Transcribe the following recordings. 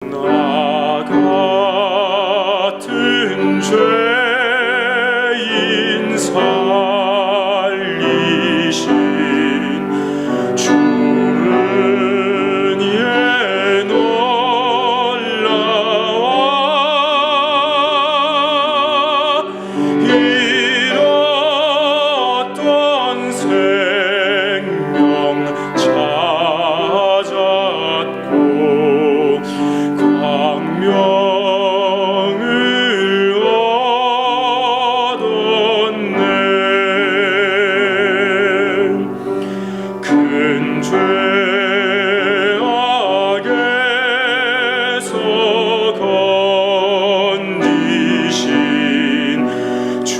나 같은 죄인 살리신 주는 예 놀라워 잃었던 생명 찾았고 광명을 얻었네. 큰 죄악에서 건지신 주는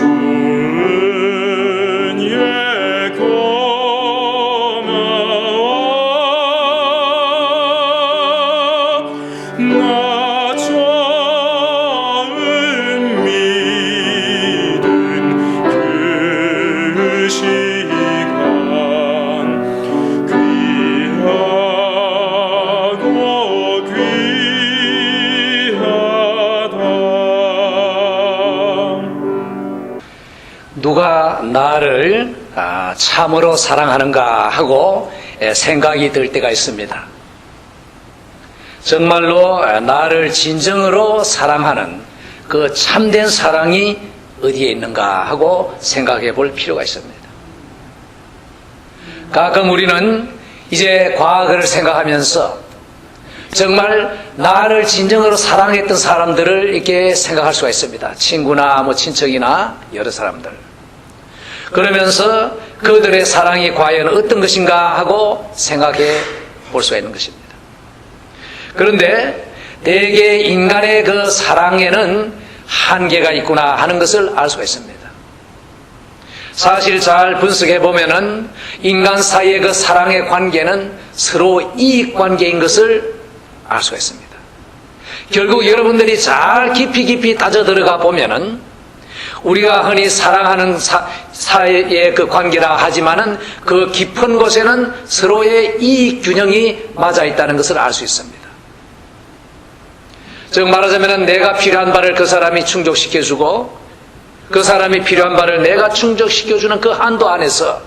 예 고마워. 나 처음 믿은 그 시간 귀하고 귀하다. 누가 나를 참으로 사랑하는가 하고 생각이 들 때가 있습니다. 정말로 나를 진정으로 사랑하는 그 참된 사랑이 어디에 있는가 하고 생각해 볼 필요가 있습니다. 가끔 우리는 이제 과거를 생각하면서 정말 나를 진정으로 사랑했던 사람들을 이렇게 생각할 수가 있습니다. 친구나 친척이나 여러 사람들. 그러면서 그들의 사랑이 과연 어떤 것인가 하고 생각해 볼 수가 있는 것입니다. 그런데 대개 인간의 그 사랑에는 한계가 있구나 하는 것을 알 수가 있습니다. 사실 잘 분석해 보면은 인간 사이의 그 사랑의 관계는 서로 이익 관계인 것을 알 수가 있습니다. 결국 여러분들이 잘 깊이 따져 들어가 보면은 우리가 흔히 사랑하는 사이의 그 관계라 하지만은 그 깊은 곳에는 서로의 이익 균형이 맞아 있다는 것을 알 수 있습니다. 즉 말하자면 내가 필요한 바를 그 사람이 충족시켜주고 그 사람이 필요한 바를 내가 충족시켜주는 그 한도 안에서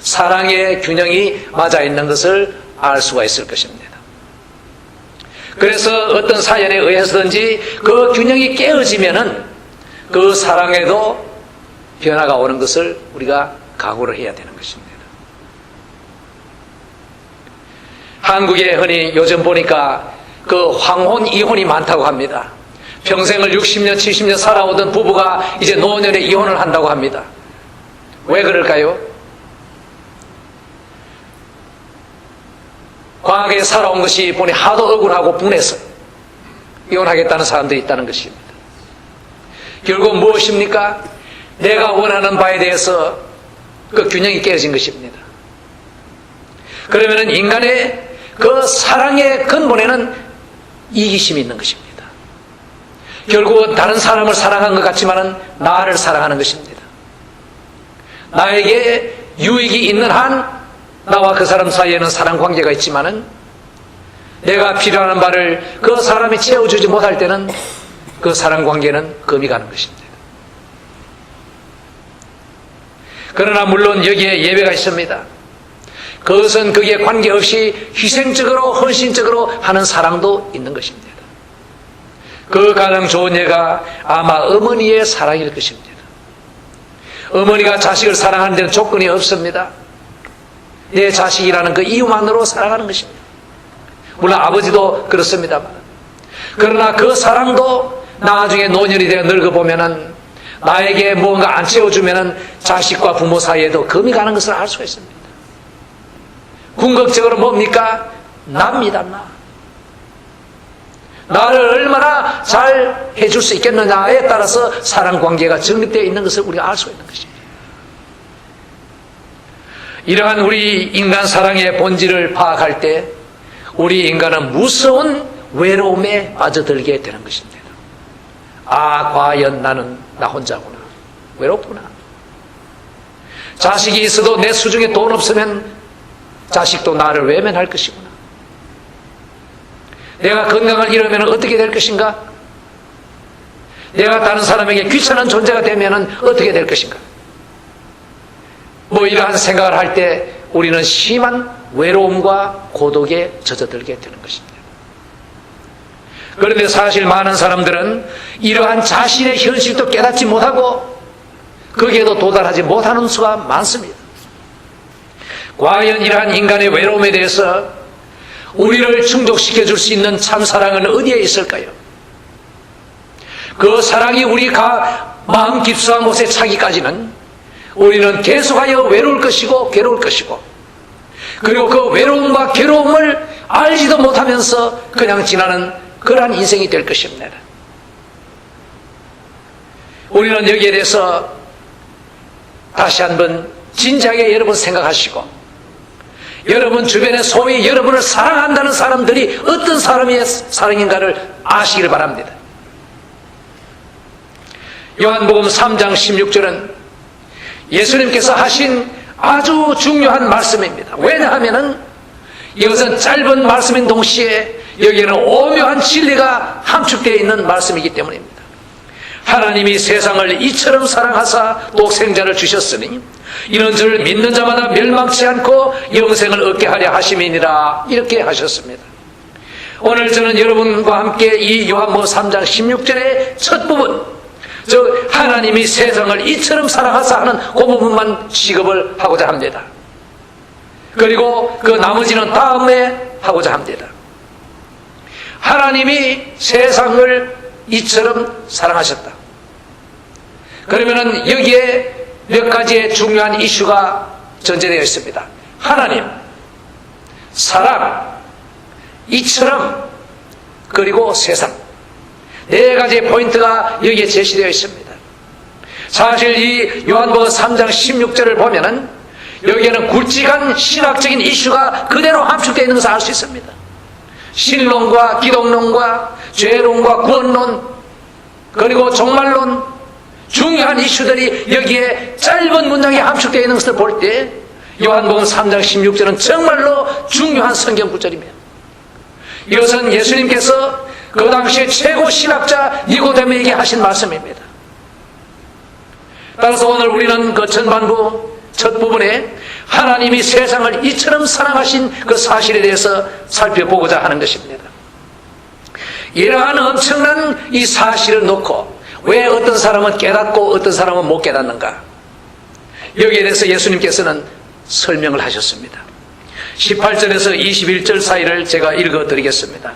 사랑의 균형이 맞아 있는 것을 알 수가 있을 것입니다. 그래서 어떤 사연에 의해서든지 그 균형이 깨어지면은 그 사랑에도 변화가 오는 것을 우리가 각오를 해야 되는 것입니다. 한국에 흔히 요즘 보니까 그 황혼, 이혼이 많다고 합니다. 평생을 60년, 70년 살아오던 부부가 이제 노년에 이혼을 한다고 합니다. 왜 그럴까요? 과거에 살아온 것이 보니 하도 억울하고 분해서 이혼하겠다는 사람들이 있다는 것입니다. 결국 무엇입니까? 내가 원하는 바에 대해서 그 균형이 깨어진 것입니다. 그러면은 인간의 그 사랑의 근본에는 이기심이 있는 것입니다. 결국은 다른 사람을 사랑한 것 같지만은 나를 사랑하는 것입니다. 나에게 유익이 있는 한 나와 그 사람 사이에는 사랑 관계가 있지만은 내가 필요한 바를 그 사람이 채워주지 못할 때는 그 사랑 관계는 금이 가는 것입니다. 그러나 물론 여기에 예외가 있습니다. 그것은 그게 관계없이 희생적으로 헌신적으로 하는 사랑도 있는 것입니다. 그 가장 좋은 예가 아마 어머니의 사랑일 것입니다. 어머니가 자식을 사랑하는 데는 조건이 없습니다. 내 자식이라는 그 이유만으로 사랑하는 것입니다. 물론 아버지도 그렇습니다만, 그러나 그 사랑도 나중에 노년이 되어 늙어보면은 나에게 뭔가 안 채워주면은 자식과 부모 사이에도 금이 가는 것을 알 수가 있습니다. 궁극적으로 뭡니까? 나입니다. 나를 얼마나 잘 해줄 수 있겠느냐에 따라서 사랑 관계가 정립되어 있는 것을 우리가 알 수가 있는 것입니다. 이러한 우리 인간 사랑의 본질을 파악할 때 우리 인간은 무서운 외로움에 빠져들게 되는 것입니다. 과연 나는 나 혼자구나. 외롭구나. 자식이 있어도 내 수중에 돈 없으면 자식도 나를 외면할 것이구나. 내가 건강을 잃으면 어떻게 될 것인가? 내가 다른 사람에게 귀찮은 존재가 되면 어떻게 될 것인가? 뭐 이러한 생각을 할 때 우리는 심한 외로움과 고독에 젖어들게 되는 것입니다. 그런데 사실 많은 사람들은 이러한 자신의 현실도 깨닫지 못하고 거기에도 도달하지 못하는 수가 많습니다. 과연 이러한 인간의 외로움에 대해서 우리를 충족시켜 줄 수 있는 참 사랑은 어디에 있을까요? 그 사랑이 우리가 마음 깊숙한 곳에 차기까지는 우리는 계속하여 외로울 것이고 괴로울 것이고, 그리고 그 외로움과 괴로움을 알지도 못하면서 그냥 지나는 그러한 인생이 될 것입니다. 우리는 여기에 대해서 다시 한번 진지하게 여러분 생각하시고, 여러분 주변에 소위 여러분을 사랑한다는 사람들이 어떤 사람의 사랑인가를 아시길 바랍니다. 요한복음 3장 16절은 예수님께서 하신 아주 중요한 말씀입니다. 왜냐하면 이것은 짧은 말씀인 동시에 여기에는 오묘한 진리가 함축되어 있는 말씀이기 때문입니다. 하나님이 세상을 이처럼 사랑하사 독생자를 주셨으니 이는 저를 믿는 자마다 멸망치 않고 영생을 얻게 하려 하심이니라, 이렇게 하셨습니다. 오늘 저는 여러분과 함께 이 요한복음 3장 16절의 첫 부분, 즉 하나님이 세상을 이처럼 사랑하사 하는 그 부분만 취급을 하고자 합니다. 그리고 그 나머지는 다음에 하고자 합니다. 하나님이 세상을 이처럼 사랑하셨다. 그러면은 여기에 몇 가지의 중요한 이슈가 전제되어 있습니다. 하나님, 사랑, 이처럼, 그리고 세상. 네 가지의 포인트가 여기에 제시되어 있습니다. 사실 이 요한복음 3장 16절을 보면은 여기에는 굵직한 신학적인 이슈가 그대로 함축되어 있는 것을 알 수 있습니다. 신론과 기독론과 죄론과 구원론, 그리고 종말론, 중요한 이슈들이 여기에 짧은 문장에 함축되어 있는 것을 볼 때 요한복음 3장 16절은 정말로 중요한 성경 구절입니다. 이것은 예수님께서 그 당시에 최고 신학자 니고데모에게 하신 말씀입니다. 따라서 오늘 우리는 그 전반부 첫 부분에 하나님이 세상을 이처럼 사랑하신 그 사실에 대해서 살펴보고자 하는 것입니다. 이러한 엄청난 이 사실을 놓고 왜 어떤 사람은 깨닫고 어떤 사람은 못 깨닫는가, 여기에 대해서 예수님께서는 설명을 하셨습니다. 18절에서 21절 사이를 제가 읽어드리겠습니다.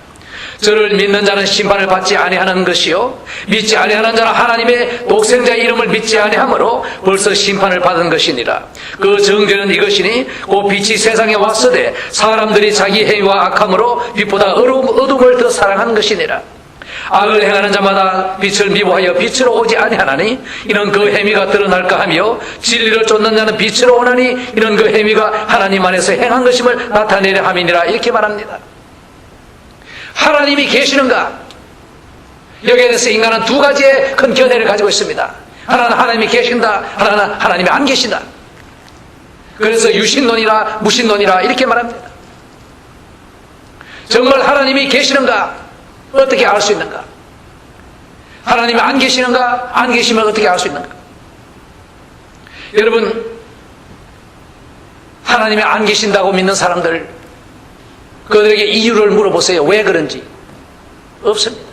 저를 믿는 자는 심판을 받지 아니하는 것이요, 믿지 아니하는 자는 하나님의 독생자의 이름을 믿지 아니하므로 벌써 심판을 받은 것이니라. 그 정죄는 이것이니 곧 빛이 세상에 왔으되 사람들이 자기 행위와 악함으로 빛보다 어둠을 더 사랑한 것이니라. 악을 행하는 자마다 빛을 미워하여 빛으로 오지 아니하나니 이는 그 행위가 드러날까 하며, 진리를 쫓는 자는 빛으로 오나니 이는 그 행위가 하나님 안에서 행한 것임을 나타내려 함이니라, 이렇게 말합니다. 하나님이 계시는가? 여기에 대해서 인간은 두 가지의 큰 견해를 가지고 있습니다. 하나는 하나님이 계신다, 하나는 하나님이 안 계신다. 그래서 유신론이라 무신론이라 이렇게 말합니다. 정말 하나님이 계시는가? 어떻게 알 수 있는가? 하나님이 안 계시는가? 안 계시면 어떻게 알 수 있는가? 여러분, 하나님이 안 계신다고 믿는 사람들, 그들에게 이유를 물어보세요. 왜 그런지. 없습니다.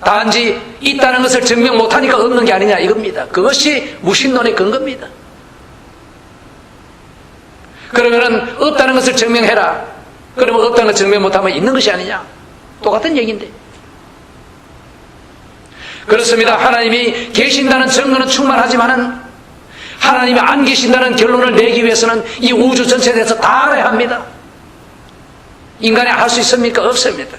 단지 있다는 것을 증명 못하니까 없는 게 아니냐, 이겁니다. 그것이 무신론의 근거입니다. 그러면은 없다는 것을 증명해라. 그러면 없다는 걸 증명 못하면 있는 것이 아니냐, 똑같은 얘기인데. 그렇습니다. 하나님이 계신다는 증거는 충만하지만은 하나님이 안 계신다는 결론을 내기 위해서는 이 우주 전체에 대해서 다 알아야 합니다. 인간이 알 수 있습니까? 없습니다.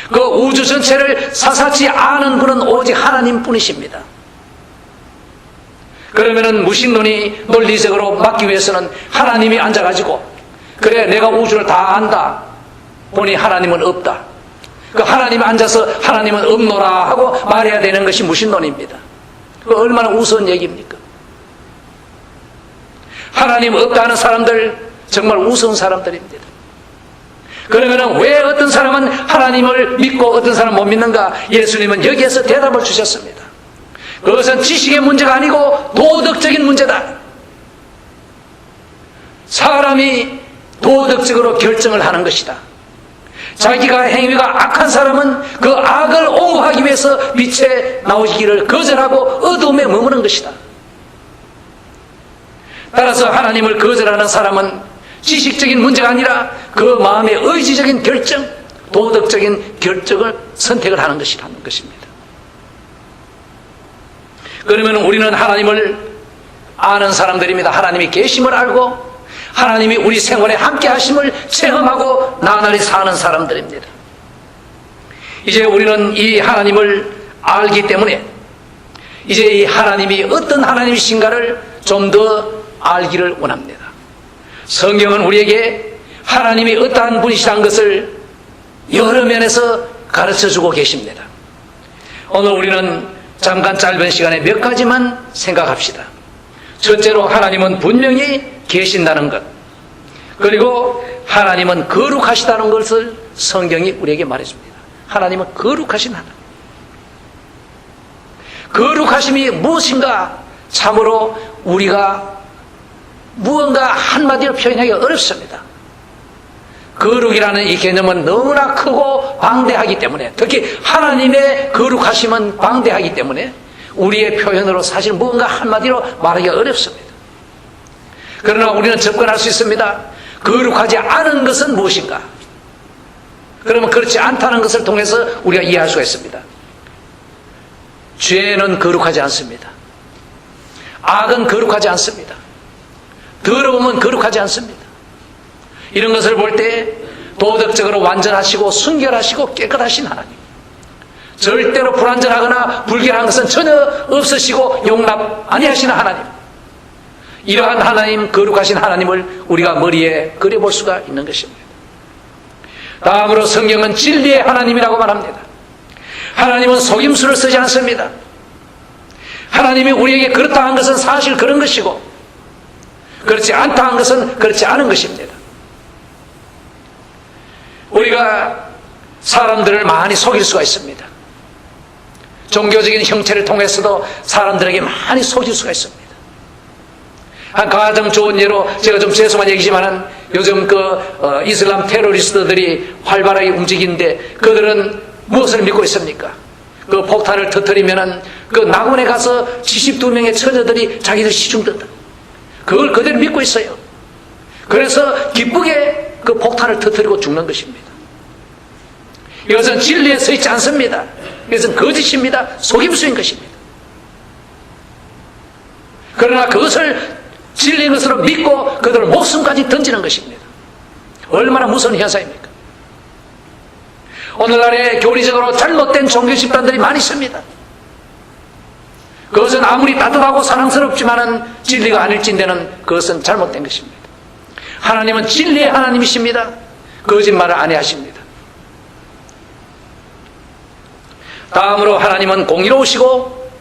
그 우주 전체를 사사치 아는 분은 오직 하나님 뿐이십니다. 그러면은 무신론이 논리적으로 막기 위해서는 하나님이 앉아가지고, 그래 내가 우주를 다 안다, 보니 하나님은 없다, 그 하나님이 앉아서 하나님은 없노라 하고 말해야 되는 것이 무신론입니다. 그 얼마나 우스운 얘기입니까? 하나님 없다 하는 사람들 정말 우스운 사람들입니다. 그러면 왜 어떤 사람은 하나님을 믿고 어떤 사람은 못 믿는가? 예수님은 여기에서 대답을 주셨습니다. 그것은 지식의 문제가 아니고 도덕적인 문제다. 사람이 도덕적으로 결정을 하는 것이다. 자기가 행위가 악한 사람은 그 악을 옹호하기 위해서 빛에 나오기를 거절하고 어둠에 머무는 것이다. 따라서 하나님을 거절하는 사람은 지식적인 문제가 아니라 그 마음의 의지적인 결정, 도덕적인 결정을 선택을 하는 것이라는 것입니다. 그러면 우리는 하나님을 아는 사람들입니다. 하나님이 계심을 알고 하나님이 우리 생활에 함께 하심을 체험하고 나날이 사는 사람들입니다. 이제 우리는 이 하나님을 알기 때문에 이제 이 하나님이 어떤 하나님이신가를 좀 더 알기를 원합니다. 성경은 우리에게 하나님이 어떠한 분이시라는 것을 여러 면에서 가르쳐주고 계십니다. 오늘 우리는 잠깐 짧은 시간에 몇 가지만 생각합시다. 첫째로 하나님은 분명히 계신다는 것, 그리고 하나님은 거룩하시다는 것을 성경이 우리에게 말해줍니다. 하나님은 거룩하신 하나님. 거룩하심이 무엇인가 참으로 우리가 무언가 한마디로 표현하기가 어렵습니다. 거룩이라는 이 개념은 너무나 크고 방대하기 때문에, 특히 하나님의 거룩하심은 방대하기 때문에 우리의 표현으로 사실 무언가 한마디로 말하기가 어렵습니다. 그러나 우리는 접근할 수 있습니다. 거룩하지 않은 것은 무엇인가? 그러면 그렇지 않다는 것을 통해서 우리가 이해할 수가 있습니다. 죄는 거룩하지 않습니다. 악은 거룩하지 않습니다. 더러움은 거룩하지 않습니다. 이런 것을 볼 때 도덕적으로 완전하시고 순결하시고 깨끗하신 하나님, 절대로 불완전하거나 불결한 것은 전혀 없으시고 용납 아니하시는 하나님, 이러한 하나님, 거룩하신 하나님을 우리가 머리에 그려볼 수가 있는 것입니다. 다음으로 성경은 진리의 하나님이라고 말합니다. 하나님은 속임수를 쓰지 않습니다. 하나님이 우리에게 그렇다 한 것은 사실 그런 것이고 그렇지 않다 한 것은 그렇지 않은 것입니다. 우리가 사람들을 많이 속일 수가 있습니다. 종교적인 형체를 통해서도 사람들에게 많이 속일 수가 있습니다. 한 가장 좋은 예로, 제가 좀 죄송한 얘기지만은 요즘 이슬람 테러리스트들이 활발하게 움직이는데 그들은 무엇을 믿고 있습니까? 그 폭탄을 터뜨리면은 그 낙원에 가서 72명의 처녀들이 자기들 시중된다. 그걸 그대로 믿고 있어요. 그래서 기쁘게 그 폭탄을 터뜨리고 죽는 것입니다. 이것은 진리에 서 있지 않습니다. 이것은 거짓입니다. 속임수인 것입니다. 그러나 그것을 진리인 것으로 믿고 그들을 목숨까지 던지는 것입니다. 얼마나 무서운 현상입니까? 오늘날에 교리적으로 잘못된 종교 집단들이 많이 있습니다. 그것은 아무리 따뜻하고 사랑스럽지만은 진리가 아닐진대는 그것은 잘못된 것입니다. 하나님은 진리의 하나님이십니다. 거짓말을 안 하십니다. 다음으로 하나님은 공의로우시고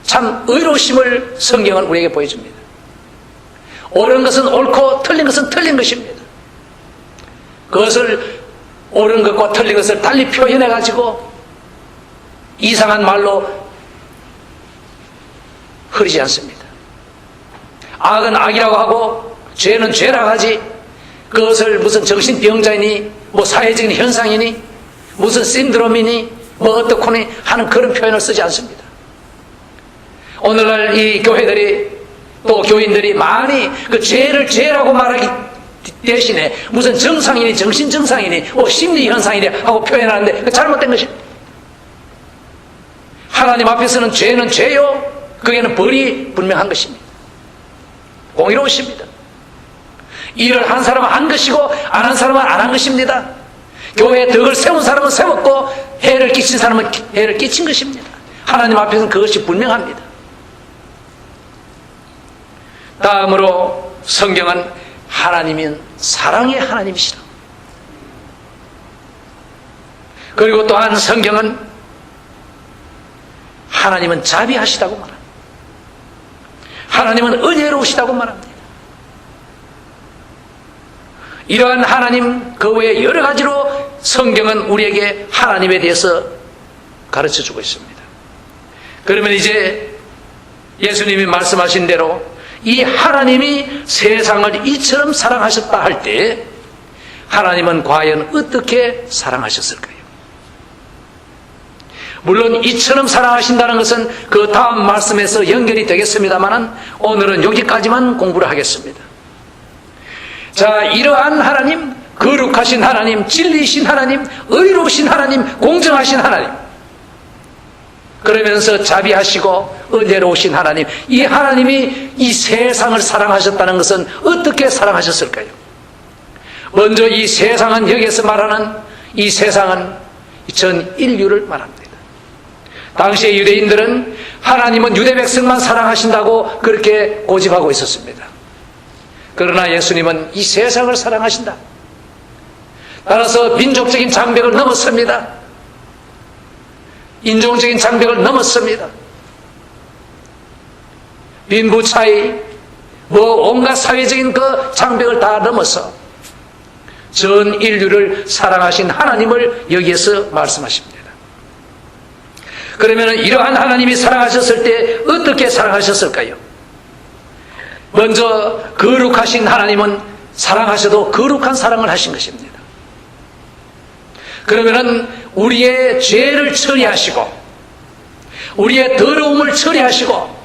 참 의로우심을 성경은 우리에게 보여줍니다. 옳은 것은 옳고 틀린 것은 틀린 것입니다. 그것을 옳은 것과 틀린 것을 달리 표현해 가지고 이상한 말로 흐리지 않습니다. 악은 악이라고 하고 죄는 죄라고 하지, 그것을 무슨 정신병자이니 뭐 사회적인 현상이니 무슨 신드롬이니 뭐 어떻거니 하는 그런 표현을 쓰지 않습니다. 오늘날 이 교회들이 또 교인들이 많이 그 죄를 죄라고 말하기 대신에 무슨 정상이니 정신정상이니 뭐 심리현상이니 하고 표현하는데 그 잘못된 것입니다. 하나님 앞에서는 죄는 죄요, 그게는 벌이 분명한 것입니다. 공의로우십니다. 일을 한 사람은 한 것이고 안 한 사람은 안 한 것입니다. 교회에 덕을 세운 사람은 세웠고 해를 끼친 사람은 해를 끼친 것입니다. 하나님 앞에서는 그것이 분명합니다. 다음으로 성경은 하나님은 사랑의 하나님이시라. 그리고 또한 성경은 하나님은 자비하시다고 말합니다. 하나님은 은혜로우시다고 말합니다. 이러한 하나님 그 외에 여러 가지로 성경은 우리에게 하나님에 대해서 가르쳐 주고 있습니다. 그러면 이제 예수님이 말씀하신 대로 이 하나님이 세상을 이처럼 사랑하셨다 할 때 하나님은 과연 어떻게 사랑하셨을까요? 물론 이처럼 사랑하신다는 것은 그 다음 말씀에서 연결이 되겠습니다만 오늘은 여기까지만 공부를 하겠습니다. 자, 이러한 하나님, 거룩하신 하나님, 진리이신 하나님, 의로우신 하나님, 공정하신 하나님, 그러면서 자비하시고 은혜로우신 하나님, 이 하나님이 이 세상을 사랑하셨다는 것은 어떻게 사랑하셨을까요? 먼저 이 세상은 여기에서 말하는 이 세상은 전 인류를 말합니다. 당시의 유대인들은 하나님은 유대 백성만 사랑하신다고 그렇게 고집하고 있었습니다. 그러나 예수님은 이 세상을 사랑하신다. 따라서 민족적인 장벽을 넘었습니다. 인종적인 장벽을 넘었습니다. 빈부 차이, 온갖 사회적인 그 장벽을 다 넘어서 전 인류를 사랑하신 하나님을 여기에서 말씀하십니다. 그러면 이러한 하나님이 사랑하셨을 때 어떻게 사랑하셨을까요? 먼저 거룩하신 하나님은 사랑하셔도 거룩한 사랑을 하신 것입니다. 그러면은 우리의 죄를 처리하시고 우리의 더러움을 처리하시고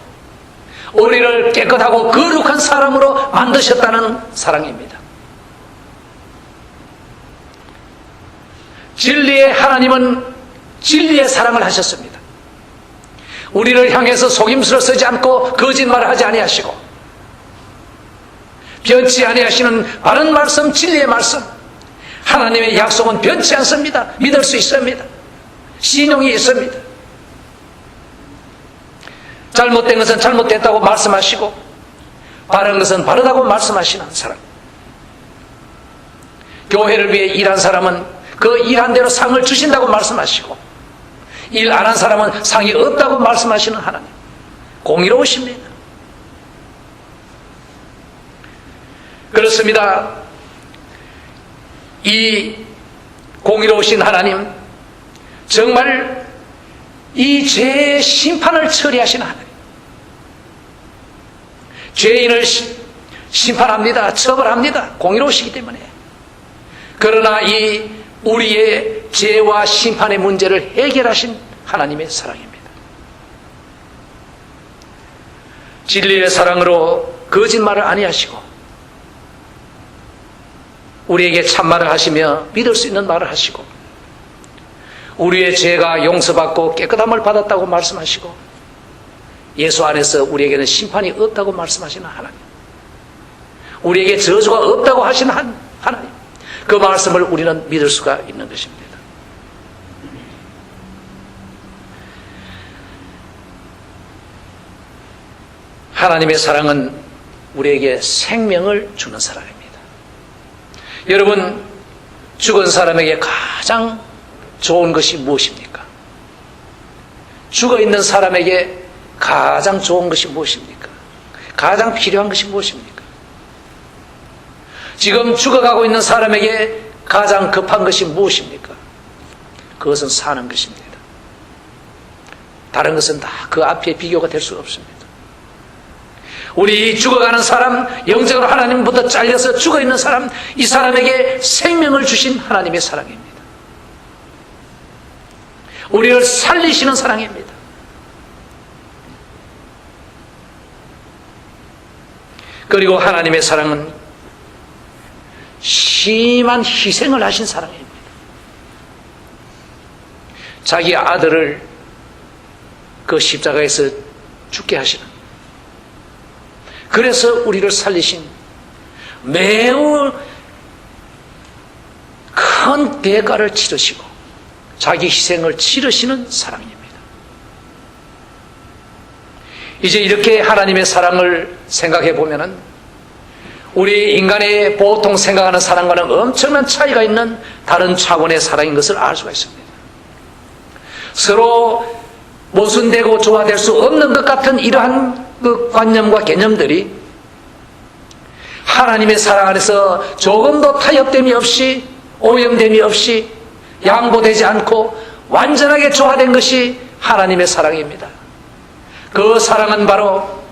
우리를 깨끗하고 거룩한 사람으로 만드셨다는 사랑입니다. 진리의 하나님은 진리의 사랑을 하셨습니다. 우리를 향해서 속임수를 쓰지 않고 거짓말을 하지 아니하시고 변치 아니하시는 바른 말씀, 진리의 말씀, 하나님의 약속은 변치 않습니다. 믿을 수 있습니다. 신용이 있습니다. 잘못된 것은 잘못됐다고 말씀하시고 바른 것은 바르다고 말씀하시는 사람, 교회를 위해 일한 사람은 그 일한 대로 상을 주신다고 말씀하시고 일 안 한 사람은 상이 없다고 말씀하시는 하나님, 공의로우십니다. 그렇습니다. 이 공의로우신 하나님, 정말 이 죄의 심판을 처리하시는 하나님, 죄인을 심판합니다. 처벌합니다. 공의로우시기 때문에. 그러나 이 우리의 죄와 심판의 문제를 해결하신 하나님의 사랑입니다. 진리의 사랑으로 거짓말을 아니하시고 우리에게 참말을 하시며 믿을 수 있는 말을 하시고 우리의 죄가 용서받고 깨끗함을 받았다고 말씀하시고 예수 안에서 우리에게는 심판이 없다고 말씀하시는 하나님, 우리에게 저주가 없다고 하시는 하나님, 그 말씀을 우리는 믿을 수가 있는 것입니다. 하나님의 사랑은 우리에게 생명을 주는 사랑입니다. 여러분, 죽은 사람에게 가장 좋은 것이 무엇입니까? 죽어 있는 사람에게 가장 좋은 것이 무엇입니까? 가장 필요한 것이 무엇입니까? 지금 죽어가고 있는 사람에게 가장 급한 것이 무엇입니까? 그것은 사는 것입니다. 다른 것은 다 그 앞에 비교가 될 수 없습니다. 우리 죽어가는 사람, 영적으로 하나님부터 잘려서 죽어있는 사람, 이 사람에게 생명을 주신 하나님의 사랑입니다. 우리를 살리시는 사랑입니다. 그리고 하나님의 사랑은 심한 희생을 하신 사랑입니다. 자기 아들을 그 십자가에서 죽게 하시는, 그래서 우리를 살리신 매우 큰 대가를 치르시고 자기 희생을 치르시는 사랑입니다. 이제 이렇게 하나님의 사랑을 생각해 보면은 우리 인간의 보통 생각하는 사랑과는 엄청난 차이가 있는 다른 차원의 사랑인 것을 알 수가 있습니다. 서로 모순되고 조화될 수 없는 것 같은 이러한 그 관념과 개념들이 하나님의 사랑 안에서 조금도 타협됨이 없이, 오염됨이 없이, 양보되지 않고 완전하게 조화된 것이 하나님의 사랑입니다. 그 사랑은 바로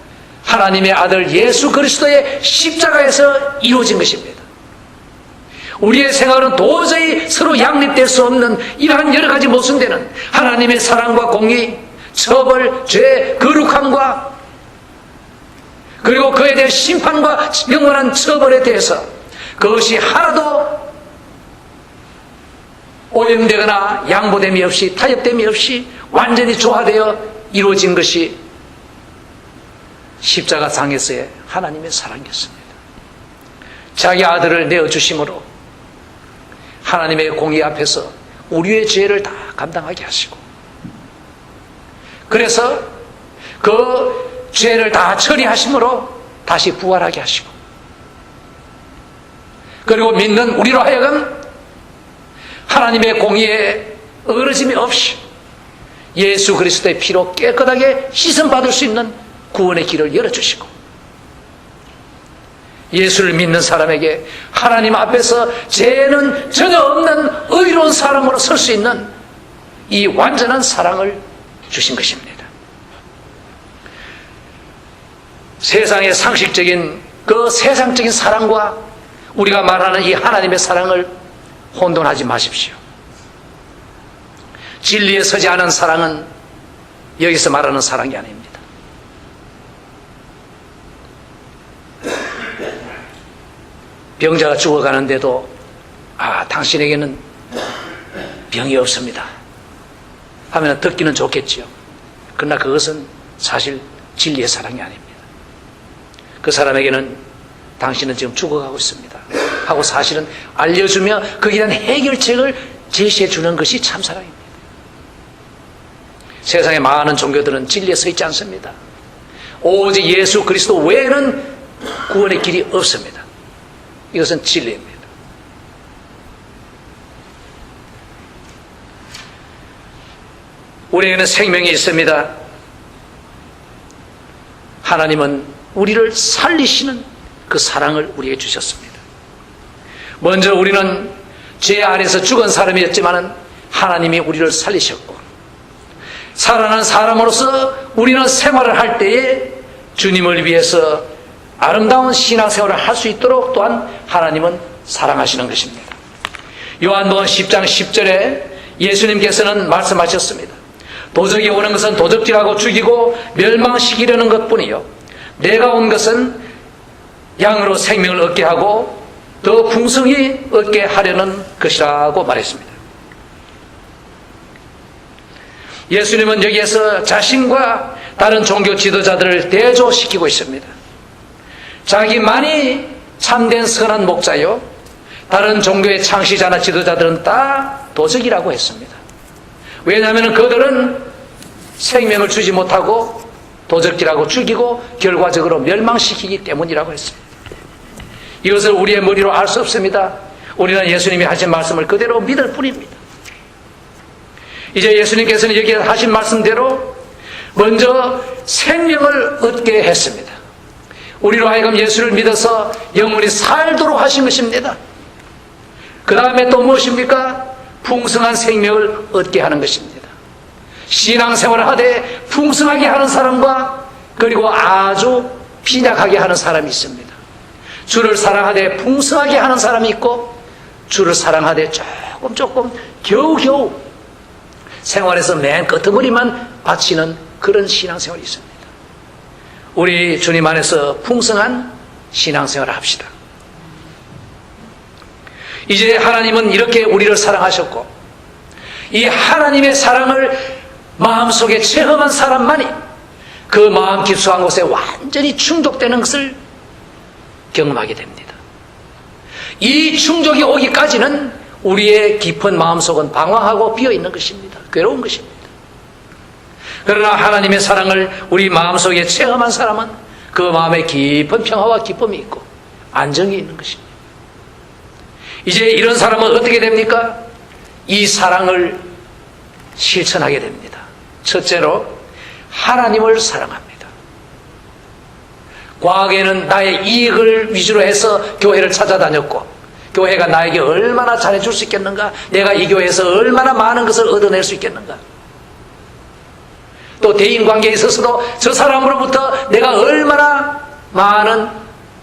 하나님의 아들 예수 그리스도의 십자가에서 이루어진 것입니다. 우리의 생활은 도저히 서로 양립될 수 없는 이러한 여러 가지 모순되는 하나님의 사랑과 공의, 처벌, 죄, 거룩함과 그리고 그에 대한 심판과 영원한 처벌에 대해서 그것이 하나도 오염되거나 양보됨이 없이, 타협됨이 없이 완전히 조화되어 이루어진 것이 십자가상에서의 하나님의 사랑이었습니다. 자기 아들을 내어주심으로 하나님의 공의 앞에서 우리의 죄를 다 감당하게 하시고, 그래서 그 죄를 다 처리하심으로 다시 부활하게 하시고, 그리고 믿는 우리로 하여금 하나님의 공의에 어그러짐이 없이 예수 그리스도의 피로 깨끗하게 씻음받을 수 있는 구원의 길을 열어주시고, 예수를 믿는 사람에게 하나님 앞에서 죄는 전혀 없는 의로운 사람으로 설 수 있는 이 완전한 사랑을 주신 것입니다. 세상의 상식적인 그 세상적인 사랑과 우리가 말하는 이 하나님의 사랑을 혼돈하지 마십시오. 진리에 서지 않은 사랑은 여기서 말하는 사랑이 아닙니다. 병자가 죽어가는데도 당신에게는 병이 없습니다 하면 듣기는 좋겠지요. 그러나 그것은 사실 진리의 사랑이 아닙니다. 그 사람에게는 당신은 지금 죽어가고 있습니다 하고 사실은 알려주며 거기에 대한 해결책을 제시해 주는 것이 참사랑입니다. 세상의 많은 종교들은 진리에 서 있지 않습니다. 오직 예수 그리스도 외에는 구원의 길이 없습니다. 이것은 진리입니다. 우리에게는 생명이 있습니다. 하나님은 우리를 살리시는 그 사랑을 우리에게 주셨습니다. 먼저 우리는 죄 아래서 죽은 사람이었지만 하나님이 우리를 살리셨고, 살아난 사람으로서 우리는 생활을 할 때에 주님을 위해서 아름다운 신앙생활을 할 수 있도록 또한 하나님은 사랑하시는 것입니다. 요한복음 10장 10절에 예수님께서는 말씀하셨습니다. 도적이 오는 것은 도적질하고 죽이고 멸망시키려는 것뿐이요, 내가 온 것은 양으로 생명을 얻게 하고 더 풍성히 얻게 하려는 것이라고 말했습니다. 예수님은 여기에서 자신과 다른 종교 지도자들을 대조시키고 있습니다. 자기만이 참된 선한 목자요, 다른 종교의 창시자나 지도자들은 다 도적이라고 했습니다. 왜냐하면 그들은 생명을 주지 못하고 도적질하고 죽이고 결과적으로 멸망시키기 때문이라고 했습니다. 이것을 우리의 머리로 알 수 없습니다. 우리는 예수님이 하신 말씀을 그대로 믿을 뿐입니다. 이제 예수님께서는 여기에 하신 말씀대로 먼저 생명을 얻게 했습니다. 우리로 하여금 예수를 믿어서 영원히 살도록 하신 것입니다. 그 다음에 또 무엇입니까? 풍성한 생명을 얻게 하는 것입니다. 신앙생활을 하되 풍성하게 하는 사람과 그리고 아주 빈약하게 하는 사람이 있습니다. 주를 사랑하되 풍성하게 하는 사람이 있고, 주를 사랑하되 조금 겨우겨우 생활에서 맨 끄트머리만 바치는 그런 신앙생활이 있습니다. 우리 주님 안에서 풍성한 신앙생활을 합시다. 이제 하나님은 이렇게 우리를 사랑하셨고, 이 하나님의 사랑을 마음속에 체험한 사람만이 그 마음 깊숙한 곳에 완전히 충족되는 것을 경험하게 됩니다. 이 충족이 오기까지는 우리의 깊은 마음속은 방황하고 비어있는 것입니다. 괴로운 것입니다. 그러나 하나님의 사랑을 우리 마음속에 체험한 사람은 그 마음에 깊은 평화와 기쁨이 있고 안정이 있는 것입니다. 이제 이런 사람은 어떻게 됩니까? 이 사랑을 실천하게 됩니다. 첫째로 하나님을 사랑합니다. 과거에는 나의 이익을 위주로 해서 교회를 찾아다녔고 교회가 나에게 얼마나 잘해줄 수 있겠는가, 내가 이 교회에서 얼마나 많은 것을 얻어낼 수 있겠는가, 또 대인관계에 있어서도 저 사람으로부터 내가 얼마나 많은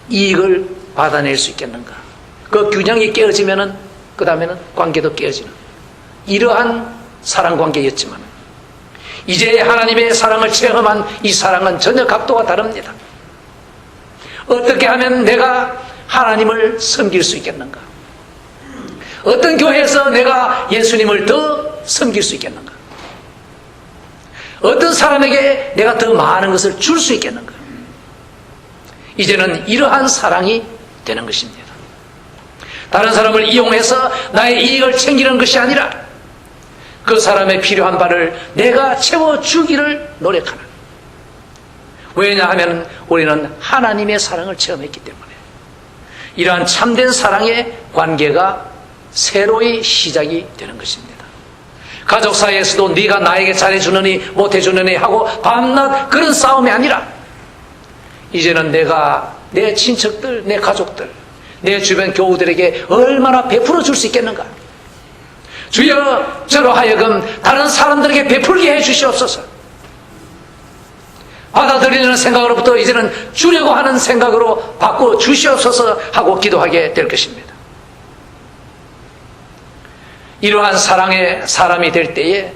이익을 받아낼 수 있겠는가, 그 균형이 깨어지면은 그 다음에는 관계도 깨어지는 이러한 사랑관계였지만 이제 하나님의 사랑을 체험한 이 사랑은 전혀 각도가 다릅니다. 어떻게 하면 내가 하나님을 섬길 수 있겠는가, 어떤 교회에서 내가 예수님을 더 섬길 수 있겠는가, 어떤 사람에게 내가 더 많은 것을 줄 수 있겠는가. 이제는 이러한 사랑이 되는 것입니다. 다른 사람을 이용해서 나의 이익을 챙기는 것이 아니라 그 사람의 필요한 바를 내가 채워주기를 노력하는. 왜냐하면 우리는 하나님의 사랑을 체험했기 때문에 이러한 참된 사랑의 관계가 새로이 시작이 되는 것입니다. 가족 사이에서도 네가 나에게 잘해주느니 못해주느니 하고 밤낮 그런 싸움이 아니라 이제는 내가 내 친척들, 내 가족들, 내 주변 교우들에게 얼마나 베풀어 줄 수 있겠는가. 주여, 저로 하여금 다른 사람들에게 베풀게 해 주시옵소서. 받아들이는 생각으로부터 이제는 주려고 하는 생각으로 바꿔 주시옵소서 하고 기도하게 될 것입니다. 이러한 사랑의 사람이 될 때에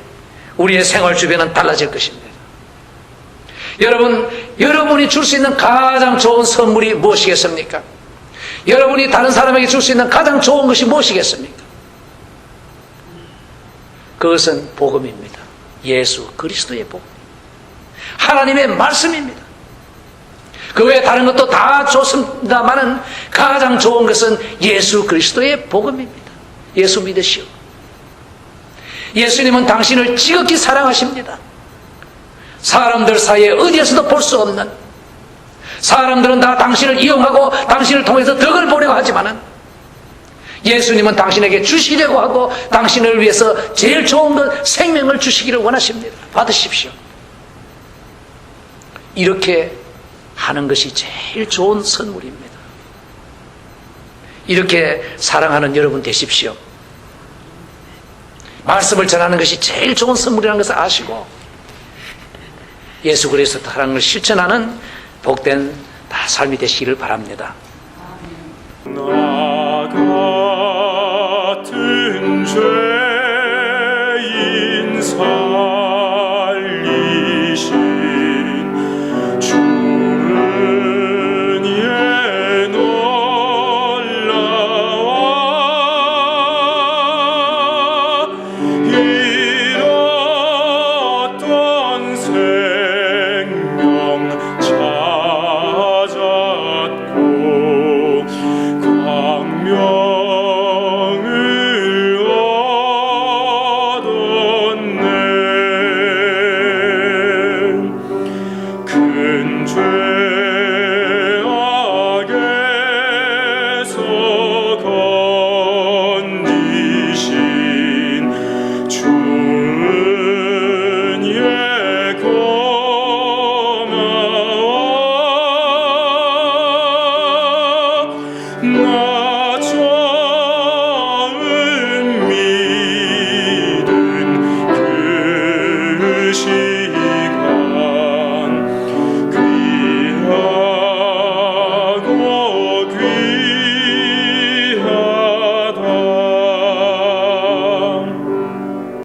우리의 생활 주변은 달라질 것입니다. 여러분, 여러분이 줄 수 있는 가장 좋은 선물이 무엇이겠습니까? 여러분이 다른 사람에게 줄 수 있는 가장 좋은 것이 무엇이겠습니까? 그것은 복음입니다. 예수 그리스도의 복음, 하나님의 말씀입니다. 그 외에 다른 것도 다 좋습니다만은 가장 좋은 것은 예수 그리스도의 복음입니다. 예수 믿으시오. 예수님은 당신을 지극히 사랑하십니다. 사람들 사이에 어디에서도 볼 수 없는, 사람들은 다 당신을 이용하고 당신을 통해서 덕을 보려고 하지만은 예수님은 당신에게 주시려고 하고 당신을 위해서 제일 좋은 것, 생명을 주시기를 원하십니다. 받으십시오. 이렇게 하는 것이 제일 좋은 선물입니다. 이렇게 사랑하는 여러분 되십시오. 말씀을 전하는 것이 제일 좋은 선물이라는 것을 아시고 예수 그리스도 사랑을 실천하는 복된 삶이 되시기를 바랍니다. 나 같은 죄인 사